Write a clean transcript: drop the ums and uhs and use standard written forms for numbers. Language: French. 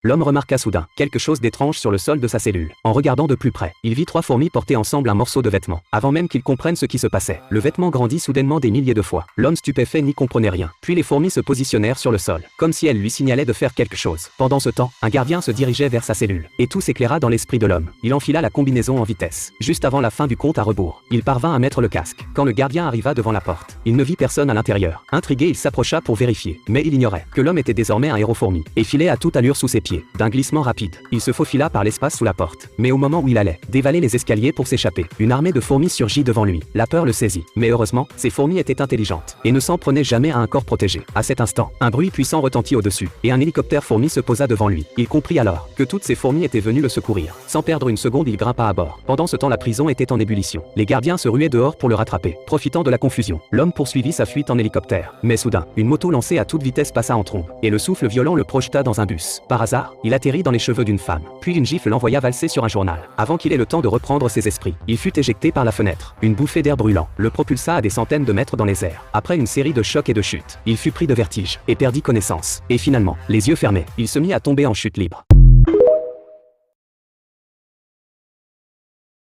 L'homme remarqua soudain quelque chose d'étrange sur le sol de sa cellule. En regardant de plus près, il vit 3 fourmis porter ensemble un morceau de vêtement. Avant même qu'il comprenne ce qui se passait, le vêtement grandit soudainement des milliers de fois. L'homme stupéfait n'y comprenait rien. Puis les fourmis se positionnèrent sur le sol, comme si elles lui signalaient de faire quelque chose. Pendant ce temps, un gardien se dirigeait vers sa cellule. Et tout s'éclaira dans l'esprit de l'homme. Il enfila la combinaison en vitesse. Juste avant la fin du compte à rebours, il parvint à mettre le casque. Quand le gardien arriva devant la porte, il ne vit personne à l'intérieur. Intrigué, il s'approcha pour vérifier. Mais il ignorait que l'homme était désormais un héros fourmi et filait à toute allure sous ses pieds. D'un glissement rapide, il se faufila par l'espace sous la porte. Mais au moment où il allait dévaler les escaliers pour s'échapper, une armée de fourmis surgit devant lui. La peur le saisit. Mais heureusement, ces fourmis étaient intelligentes et ne s'en prenaient jamais à un corps protégé. À cet instant, un bruit puissant retentit au-dessus et un hélicoptère fourmi se posa devant lui. Il comprit alors que toutes ces fourmis étaient venues le secourir. Sans perdre une seconde, il grimpa à bord. Pendant ce temps, la prison était en ébullition. Les gardiens se ruaient dehors pour le rattraper. Profitant de la confusion, l'homme poursuivit sa fuite en hélicoptère. Mais soudain, une moto lancée à toute vitesse passa en trombe et le souffle violent le projeta dans un bus. Par hasard, il atterrit dans les cheveux d'une femme. Puis une gifle l'envoya valser sur un journal. Avant qu'il ait le temps de reprendre ses esprits, il fut éjecté par la fenêtre. Une bouffée d'air brûlant le propulsa à des centaines de mètres dans les airs. Après une série de chocs et de chutes, il fut pris de vertige et perdit connaissance. Et finalement, les yeux fermés, il se mit à tomber en chute libre.